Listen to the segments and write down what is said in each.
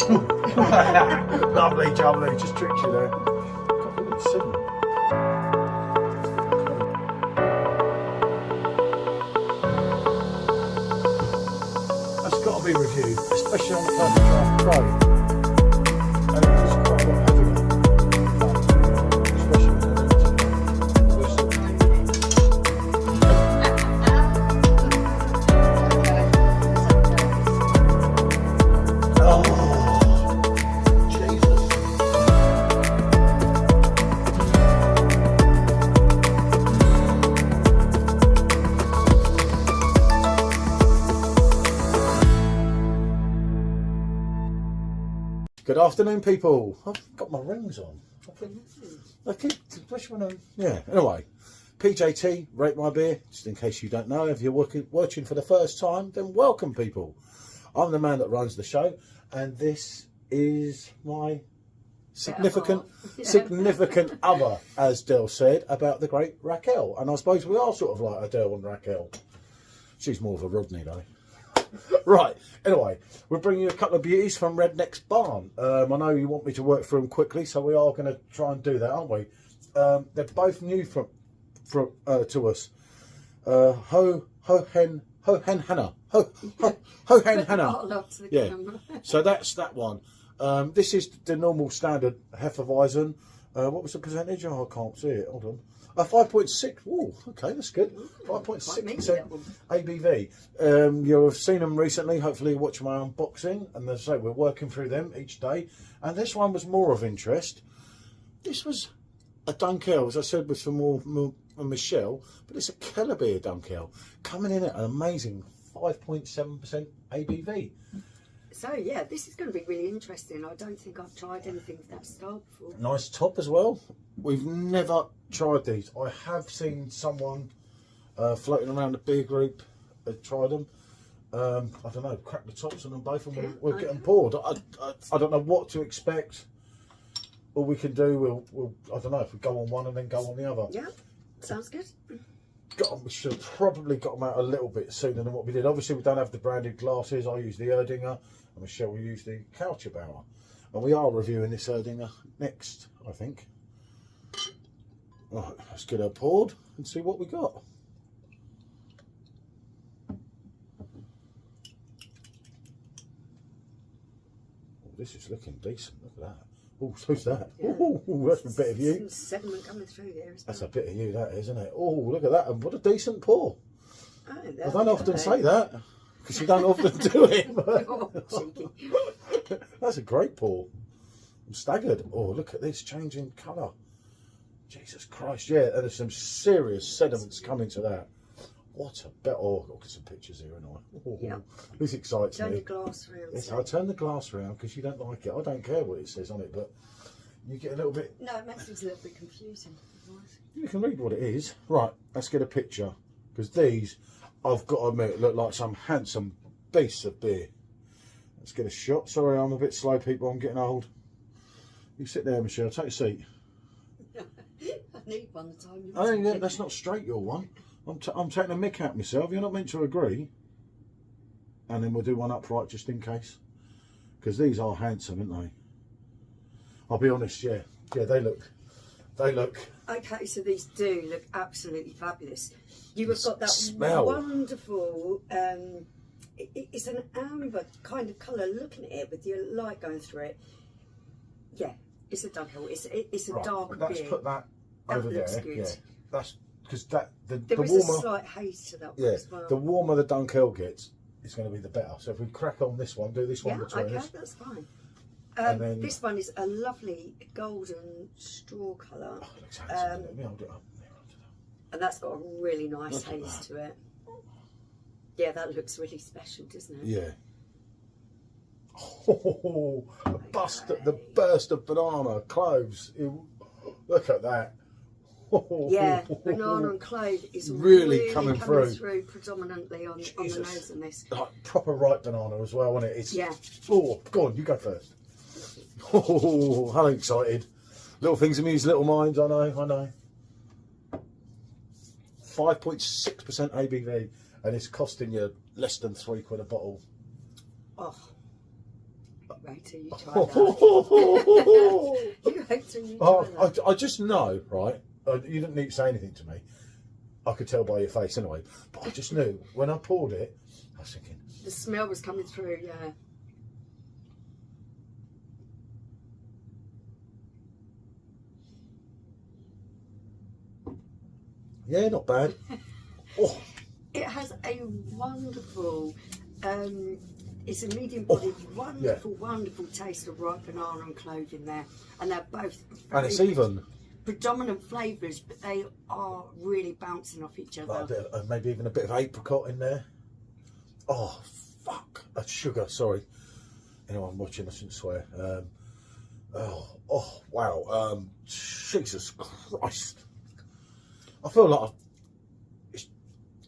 Lovely jubbly, just tricked you there. God, look at 7. That's got to be reviewed, especially on the perfect draft tray. And it's just quite a lot heavier. Especially when Good afternoon, people. I've got my rings on. I keep which one? Yeah. Anyway, PJT, rate my beer. Just in case you don't know, if you're watching for the first time, then welcome, people. I'm the man that runs the show, and this is my significant other, as Del said about the great Raquel. And I suppose we are sort of like Adele and Raquel. She's more of a Rodney though. Right, anyway, we're bringing you a couple of beauties from Redneck's Barn. I know you want me to work through them quickly, so we are going to try and do that, aren't we? They're both new to us. Hohenthanner. Hohenthanner. Yeah, so that's that one. This is the normal standard Hefeweizen. What was the percentage? Oh, I can't see it. Hold on. 5.6. Oh, okay, that's good. 5.6% ABV. You'll have seen them recently. Hopefully, you watch my unboxing. And as I say, we're working through them each day. And this one was more of interest. This was a Dunkel, as I said, with some more Michelle, but it's a Kellerbier Dunkel coming in at an amazing 5.7% ABV. So yeah, this is going to be really interesting. I don't think I've tried anything of that style before. Nice top as well. We've never tried these. I have seen someone floating around the beer group tried them. I don't know, crack the tops on them both and we'll get them poured. I don't know what to expect. All we can do, we'll I don't know, if we go on one and then go on the other. Yeah, sounds good. We should have probably got them out a little bit sooner than what we did. Obviously, we don't have the branded glasses. I use the Erdinger, and Michelle will use the Couchebauer. And we are reviewing this Erdinger next, I think. Right, let's get her poured and see what we got. Oh, this is looking decent. Look at that. Oh, who's that? Yeah. Oh, that's a bit of you. Some sediment coming through there. That's a bit of you, that is, isn't it? Oh, look at that. And what a decent pour. Oh, I don't often say that, because you don't often do it. That's a great pour. I'm staggered. Oh, look at this, changing colour. Jesus Christ, yeah, and there's some serious sediments coming to that. What a bet. Oh, I'll get some pictures here, and yeah. This excites Turn me. your glass round. Yes, I'll turn the glass round because you don't like it. I don't care what it says on it, but you get a little bit. No, it makes things a little bit confusing. You can read what it is. Right, let's get a picture, because these, I've got to admit, look like some handsome beasts of beer. Let's get a shot. Sorry, I'm a bit slow, people. I'm getting old. You sit there, Michelle. Take a seat. I need one the time. Oh, yeah, that's not straight, your one. I'm taking a mick out myself. You're not meant to agree. And then we'll do one upright just in case. Because these are handsome, aren't they? I'll be honest, yeah. Yeah, they look. Okay, so these do look absolutely fabulous. You have got that smell. Wonderful, it's an amber kind of colour, looking at it with your light going through it. Yeah, it's a Dunkel. It's a right, dark let's beer. put that over there. Good. Yeah, that's because the is warmer. A slight haze to that one as well. The warmer the Dunkel gets, it's going to be the better. So if we crack on this one, do this one between us. Yeah, okay, that's fine. Then, this one is a lovely golden straw colour. Oh, it looks handsome. Let me hold it up. And that's got a really nice haze to it. Yeah, that looks really special, doesn't it? Yeah. Oh, the burst of banana, cloves. Look at that. Yeah, banana and clove is really coming through predominantly on the nose on this. Like proper ripe banana as well, isn't it? It's, yeah. Oh, go on, you go first. Oh, I'm excited. Little things amuse little minds, I know. 5.6% ABV, and it's costing you less than £3 a bottle. Oh. wait till you try that. You wait till you try that. I just know, right? You didn't need to say anything to me. I could tell by your face anyway. But I just knew when I poured it, I was thinking. The smell was coming through, yeah. Yeah, not bad. Oh. It has a wonderful, it's a medium-bodied, wonderful taste of ripe banana and clove in there. And they're both And it's even. Predominant flavours, but they are really bouncing off each other. Like a bit of, maybe even a bit of apricot in there. Oh, fuck. That's sugar, sorry. Anyone watching, I shouldn't swear. Oh, wow. Jesus Christ. I feel like it's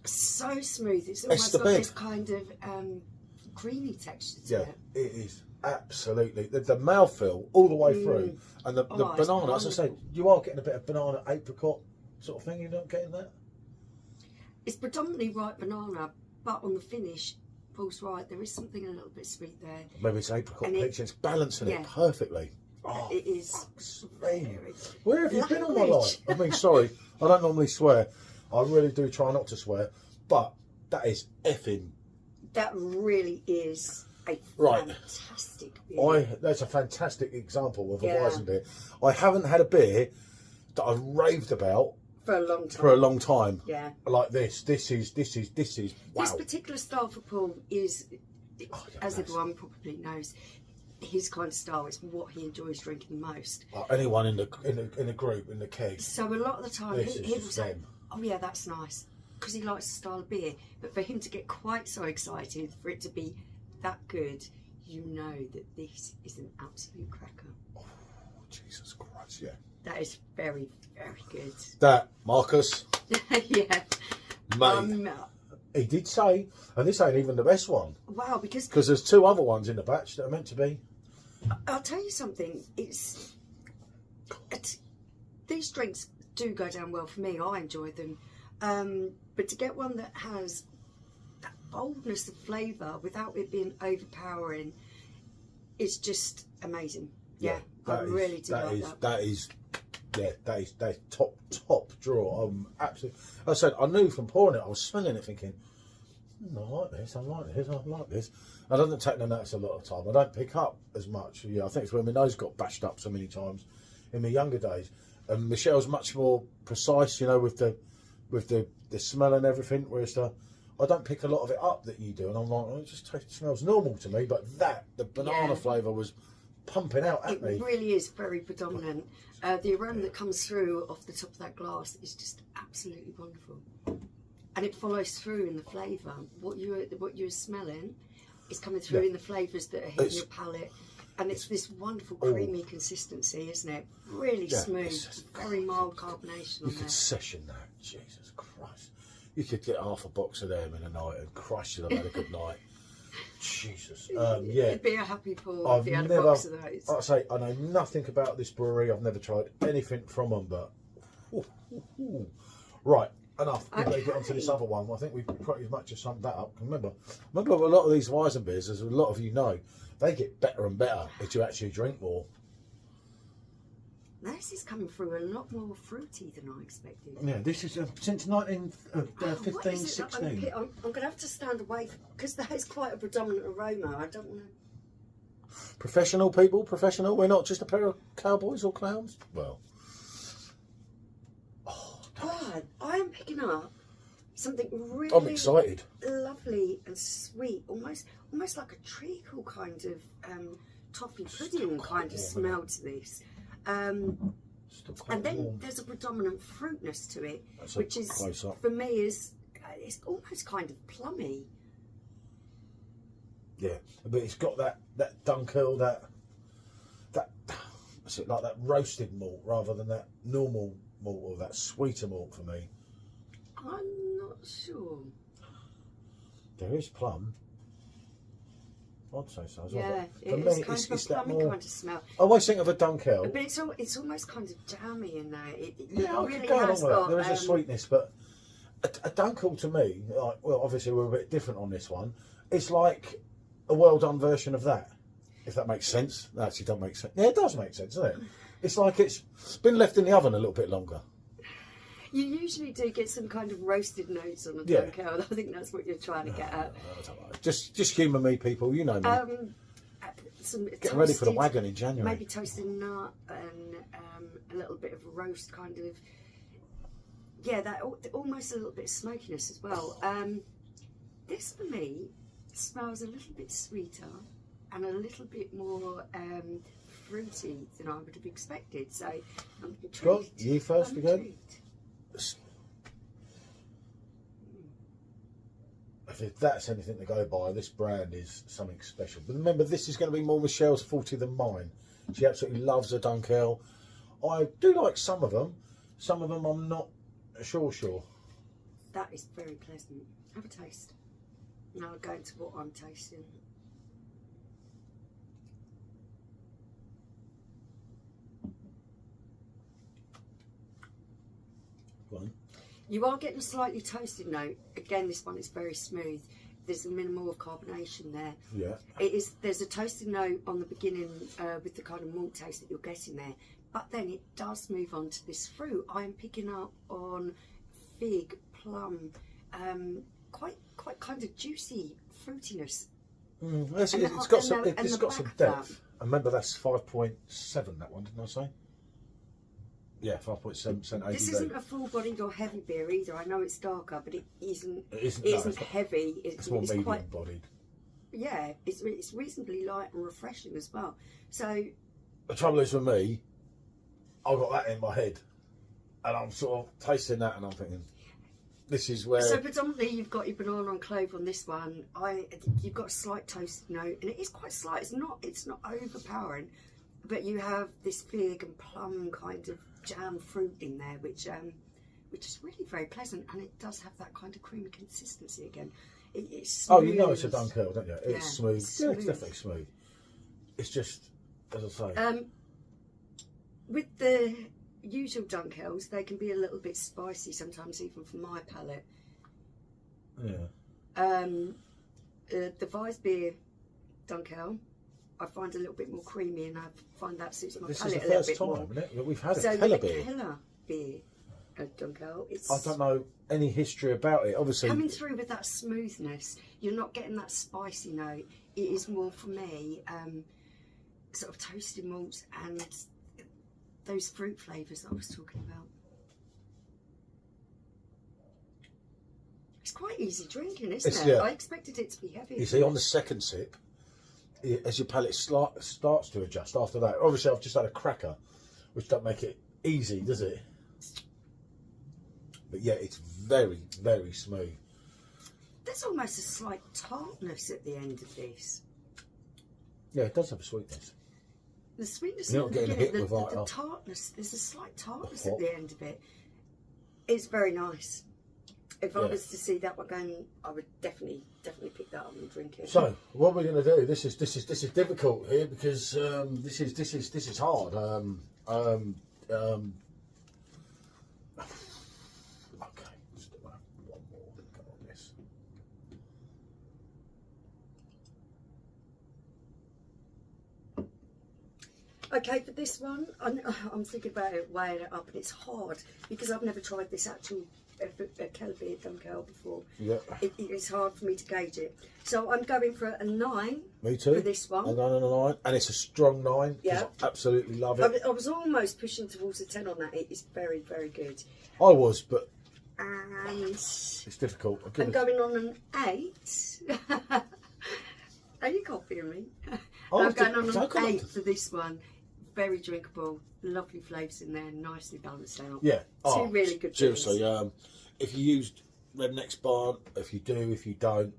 so smooth. It's almost got this kind of creamy texture to it. Yeah, it is absolutely the mouthfeel all the way through, and the banana. As I say, you are getting a bit of banana apricot sort of thing. You're not getting that. It's predominantly ripe banana, but on the finish, Paul's right. There is something a little bit sweet there. Maybe it's apricot peach. It's balancing it perfectly. Oh, it is. Where have you been all my life? I mean, sorry, I don't normally swear. I really do try not to swear, but that is effing. That really is a fantastic beer. That's a fantastic example of a Weissbier. I haven't had a beer that I've raved about for a long time. For a long time. Yeah. Like this. This is wow. This particular style for Paul is, as everyone probably knows, his kind of style is what he enjoys drinking the most. Anyone in the group, in the keg. So a lot of the time he will say, them. "Oh yeah, that's nice," because he likes the style of beer. But for him to get quite so excited for it to be that good, you know that this is an absolute cracker. Oh, Jesus Christ, yeah. That is very, very good. That, Marcus. Yeah. Mate. He did say, and this ain't even the best one. Wow, because there's two other ones in the batch that are meant to be. I'll tell you something. These drinks do go down well for me. I enjoy them, but to get one that has that boldness of flavour without it being overpowering is just amazing. Yeah, I really do like that. That is top draw. Absolutely. I said I knew from pouring it. I was smelling it, thinking, I like this. I like this. I don't take the notes a lot of time. I don't pick up as much. Yeah, I think it's when my nose got bashed up so many times in my younger days. And Michelle's much more precise, you know, with the smell and everything. Whereas I don't pick a lot of it up that you do, and I'm like, it just smells normal to me. But the banana flavour was pumping out at me. It really is very predominant. The aroma that comes through off the top of that glass is just absolutely wonderful, and it follows through in the flavour. What you're smelling is coming through in the flavours that are hitting your palate, and it's this wonderful creamy consistency, isn't it? Really smooth, very mild carbonation. You could session that, Jesus Christ. You could get half a box of them in a night, and Christ, you'd have had a good night. Jesus. It'd be a happy Paul if you had a box of those. Like I say, I know nothing about this brewery. I've never tried anything from them, but right, enough. We better get onto this other one. I think we've pretty much just summed that up. Remember a lot of these Weissbiers, as a lot of you know, they get better and better as you actually drink more. This is coming through a lot more fruity than I expected. Yeah, this is since 1915, 16. I'm going to have to stand away because that is quite a predominant aroma. I don't want to. Professional people, professional. We're not just a pair of cowboys or clowns. Well, God, I am picking up something really. I'm excited. Lovely and sweet, almost like a treacle kind of toffee pudding kind of smell to this. And then there's a predominant fruitness to it, which is for me it's almost kind of plummy. Yeah, but it's got that Dunkel, that what's it like, that roasted malt rather than that normal malt or that sweeter malt for me. I'm not sure. There is plum. I'd say so as well. Yeah, for me, it's kind of a plummy kind of smell. I always think of a Dunkel. But it's almost kind of jammy in there. It I really could go has along got. with it. There is a sweetness, but a Dunkel to me, like, well, obviously we're a bit different on this one. It's like a well done version of that. If that makes sense. That actually doesn't make sense. Yeah, it does make sense, doesn't it? It's like it's been left in the oven a little bit longer. You usually do get some kind of roasted notes on a Yeah. Dunkel. I think that's what you're trying to get at. I don't know. Just humour me, people. You know me. Some Getting ready for the wagon in January. Maybe toasted nut and a little bit of roast, kind of. Yeah, that almost a little bit of smokiness as well. This for me smells a little bit sweeter and a little bit more fruity than I would have expected. So I'm intrigued. Scott, you first I'm again. intrigued. If that's anything to go by, this brand is something special. But remember, this is going to be more Michelle's forte than mine. She absolutely loves a Dunkel. I do like some of them. Some of them I'm not sure. That is very pleasant. Have a taste. Now I'll go into what I'm tasting. Go on. You are getting a slightly toasted note. Again, this one is very smooth. There's a minimal of carbonation there. Yeah. There's a toasted note on the beginning with the kind of malt taste that you're getting there. But then it does move on to this fruit. I am picking up on fig, plum, quite kind of juicy fruitiness. It's got some depth. I remember that's 5.7, that one, didn't I say? Yeah, 5.7% ABV. This isn't a full-bodied or heavy beer either. I know it's darker, but it isn't heavy. It's more medium-bodied. Yeah, it's reasonably light and refreshing as well. So the trouble is for me, I've got that in my head, and I'm sort of tasting that, and I'm thinking, this is where. So predominantly, you've got your banana and clove on this one. You've got a slight toasted note, and it is quite slight. It's not overpowering, but you have this fig and plum kind of jam fruit in there, which is really very pleasant, and it does have that kind of creamy consistency again. It's smooth. Oh, you know it's a Dunkel, don't you? It's smooth. Yeah, it's definitely smooth. It's just, as I say. With the usual Dunkels, they can be a little bit spicy sometimes, even for my palate. Yeah. The Weissbier Dunkel, I find a little bit more creamy, and I find that suits my palate a little bit more. This is the first time, isn't it? We've had a So Kellerbier. Kellerbier Dunkel, I don't know any history about it. Obviously, coming through with that smoothness. You're not getting that spicy note. It is more for me, sort of toasted malts and those fruit flavours that I was talking about. It's quite easy drinking, isn't it? Yeah. I expected it to be heavy. You see, on the second sip, as your palate starts to adjust after that. Obviously, I've just had a cracker, which don't make it easy, does it? But yeah, it's very, very smooth. There's almost a slight tartness at the end of this. Yeah, it does have a sweetness. The sweetness, You're not getting hit with the tartness. There's a slight tartness at the end of it. It's very nice. If I was to see that one going, I would definitely pick that up and drink it. So what we're going to do? This is difficult here because this is hard. Okay, let's do one more. Come on, this. Okay, for this one, I'm thinking about it, weighing it up, and it's hard because I've never tried this actual Kellerbier Dunkel before. Yeah. It's hard for me to gauge it. So I'm going for a 9. Me too. For this one. I'm going on a 9, and it's a strong 9. Yeah. I absolutely love it. I was almost pushing towards a 10 on that. It is very, very good. I was, but And it's difficult. I'm going on an 8. Are you copying me? I'm going on an 8 for this one. Very drinkable, lovely flavours in there, nicely balanced out. Yeah. Two really good seriously, beers. if you used Redneck's Barn, if you do, if you don't,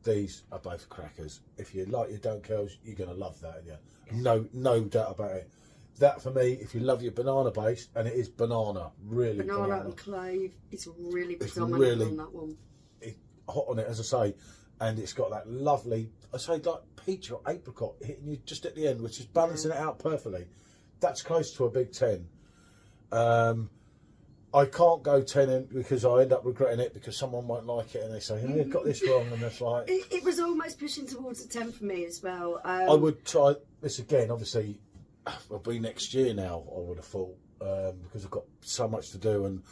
these are both crackers. If you like your Dunkels, you're going to love that, yeah. No doubt about it. That for me, if you love your banana base, and it is banana, really banana and clove, it's really predominant on that one. It's hot on it, as I say, and it's got that lovely, I say like peach or apricot hitting you just at the end, which is balancing it out perfectly. That's close to a big 10. I can't go 10 in because I end up regretting it because someone won't like it and they say, oh, you've got this wrong, and it's like... It was almost pushing towards a 10 for me as well. I would try this again, obviously, it'll be next year now, I would have thought, because I've got so much to do. And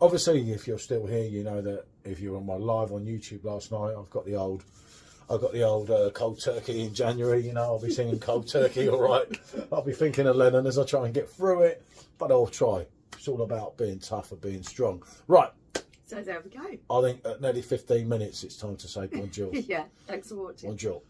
obviously, if you're still here, you know that if you were on my live on YouTube last night, I've got the old cold turkey in January, you know, I'll be singing cold turkey, all right. I'll be thinking of Lennon as I try and get through it, but I'll try. It's all about being tough and being strong. Right. So there we go. I think at nearly 15 minutes, it's time to say bonjour. Yeah, thanks for watching. Bonjour.